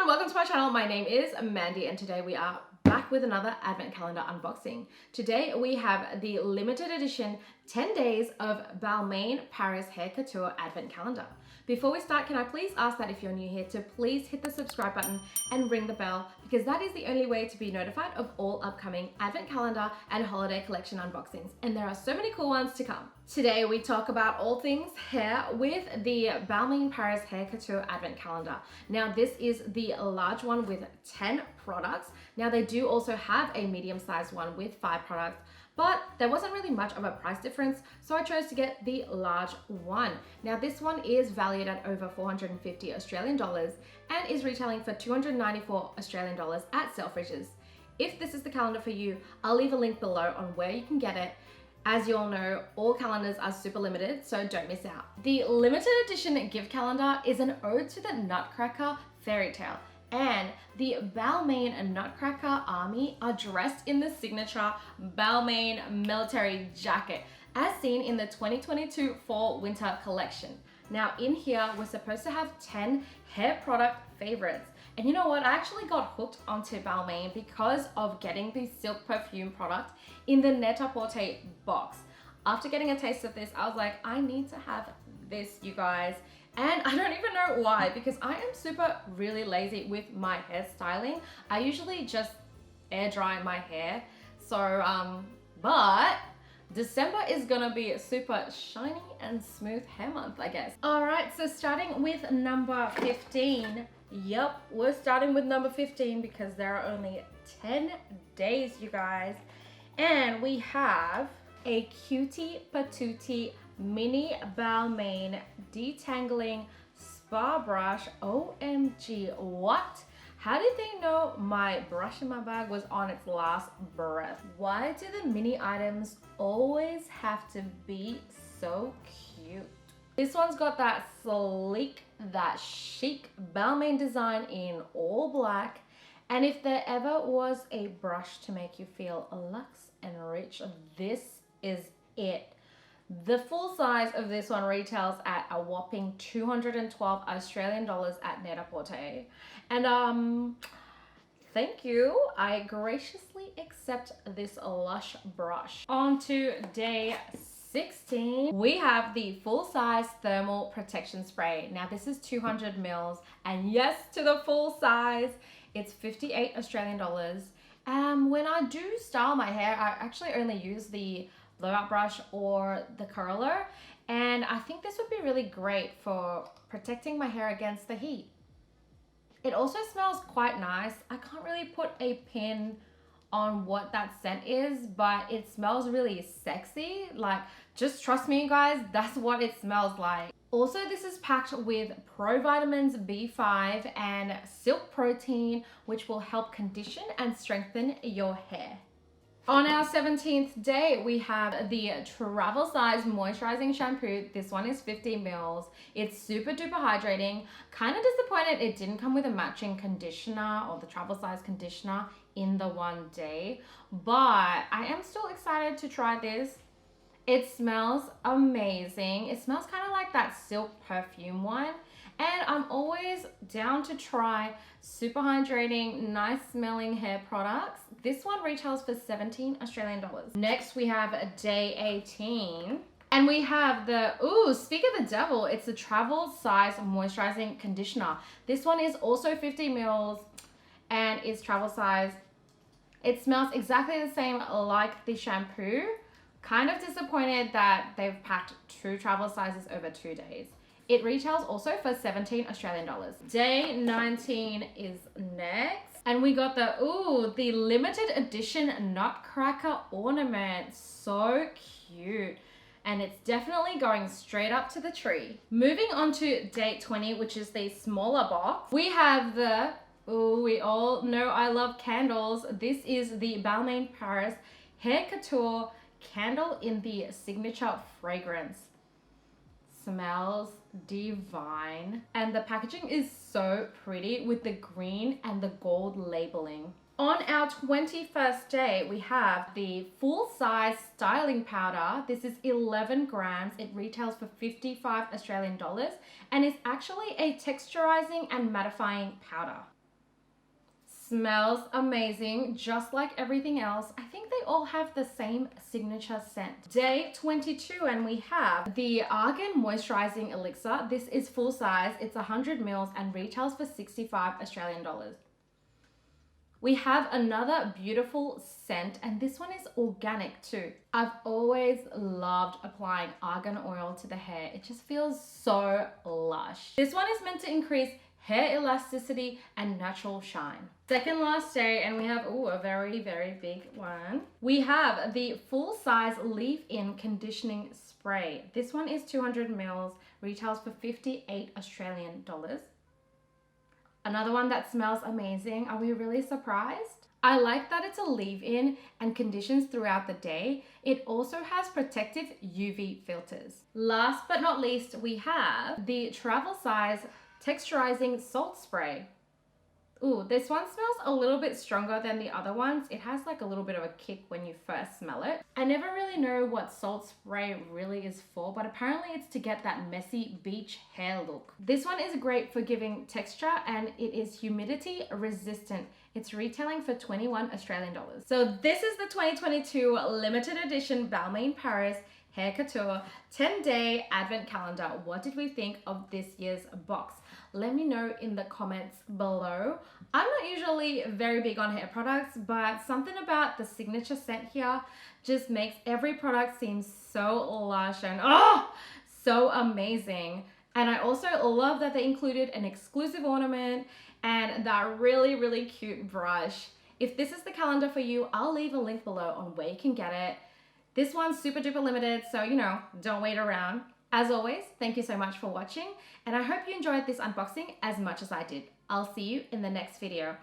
everyone, welcome to my channel. My name is Mandy and today we are back with another advent calendar unboxing. Today we have the limited edition 10 days of Balmain Paris Hair Couture advent calendar. Before we start, can I please ask that if you're new here to please hit the subscribe button and ring the bell, because that is the only way to be notified of all upcoming advent calendar and holiday collection unboxings. And there are so many cool ones to come. Today we talk about all things hair with the Balmain Paris Hair Couture advent calendar. Now this is the large one with 10 products. Now they do also have a medium sized one with 5 products, but there wasn't really much of a price difference, so I chose to get the large one. Now this one is valued at over 450 Australian dollars and is retailing for 294 Australian dollars at Selfridges. If this is the calendar for you, I'll leave a link below on where you can get it. As you all know, all calendars are super limited, so don't miss out. The limited edition gift calendar is an ode to the Nutcracker fairy tale. And the Balmain Nutcracker army are dressed in the signature Balmain military jacket, as seen in the 2022 fall-winter collection. Now in here, we're supposed to have 10 hair product favorites. And you know what? I actually got hooked onto Balmain because of getting the silk perfume product in the Net-a-Porter box. After getting a taste of this, I was like, I need to have this, you guys. And I don't even know why, because I am really lazy with my hairstyling. I usually just air dry my hair. So, but December is gonna be a super shiny and smooth hair month, I guess. All right, so starting with number 15. Yep, we're starting with number 15 because there are only 10 days, you guys. And we have a Cutie Patootie Mini Balmain Detangling Spa Brush. OMG, what? How did they know my brush in my bag was on its last breath? Why do the mini items always have to be so cute? This one's got that sleek, that chic Balmain design in all black. And if there ever was a brush to make you feel luxe and rich, this is it. The full size of this one retails at a whopping 212 Australian dollars at Net-a-Porter. And thank you. I graciously accept this lush brush. On to day 16, we have the full-size thermal protection spray. Now this is 200 mils, and yes, to the full size, it's 58 Australian dollars. When I do style my hair, I actually only use the blowout brush or the curler, and I think this would be really great for protecting my hair against the heat. It also smells quite nice. I can't really put a pin on what that scent is, but it smells really sexy. Like, just trust me, you guys, that's what it smells like. Also, this is packed with Pro Vitamins B5 and Silk Protein, which will help condition and strengthen your hair. On our 17th day, we have the travel size moisturizing shampoo. This one is 50 mils. It's super duper hydrating. Kind of disappointed it didn't come with a matching conditioner or the travel size conditioner in the one day, but I am still excited to try this. It smells amazing. It smells kind of like that silk perfume one. And I'm always down to try super hydrating, nice smelling hair products. This one retails for 17 Australian dollars. Next, we have day 18. And we have the, speak of the devil, it's the travel size moisturizing conditioner. This one is also 50 mils and is travel size. It smells exactly the same like the shampoo. Kind of disappointed that they've packed 2 travel sizes over 2 days. It retails also for 17 Australian dollars. Day 19 is next. And we got the limited edition Nutcracker ornament. So cute. And it's definitely going straight up to the tree. Moving on to day 20, which is the smaller box. We have the, we all know I love candles. This is the Balmain Paris Hair Couture candle in the signature fragrance. Smells divine, and the packaging is so pretty with the green and the gold labeling. On our 21st day, we have the full-size styling powder. This is 11 grams. It retails for 55 Australian dollars and is actually a texturizing and mattifying powder. Smells amazing, just like everything else. I think they all have the same signature scent. Day 22, and we have the Argan Moisturizing Elixir. This is full size, it's 100 mils and retails for 65 Australian dollars. We have another beautiful scent, and this one is organic too. I've always loved applying argan oil to the hair. It just feels so lush. This one is meant to increase hair elasticity and natural shine. Second last day, and we have a very, very big one. We have the full-size leave-in conditioning spray. This one is 200 mils, retails for 58 Australian dollars. Another one that smells amazing. Are we really surprised? I like that it's a leave-in and conditions throughout the day. It also has protective UV filters. Last but not least, we have the travel size texturizing salt spray. Ooh, this one smells a little bit stronger than the other ones. It has like a little bit of a kick when you first smell it. I never really know what salt spray really is for, but apparently it's to get that messy beach hair look. This one is great for giving texture, and it is humidity resistant. It's retailing for 21 Australian dollars. So this is the 2022 limited edition Balmain Paris Hair Couture 10-day advent calendar. What did we think of this year's box? Let me know in the comments below. I'm not usually very big on hair products, but something about the signature scent here just makes every product seem so lush and so amazing. And I also love that they included an exclusive ornament and that really, really cute brush. If this is the calendar for you, I'll leave a link below on where you can get it. This one's super duper limited, so don't wait around. As always, thank you so much for watching, and I hope you enjoyed this unboxing as much as I did. I'll see you in the next video.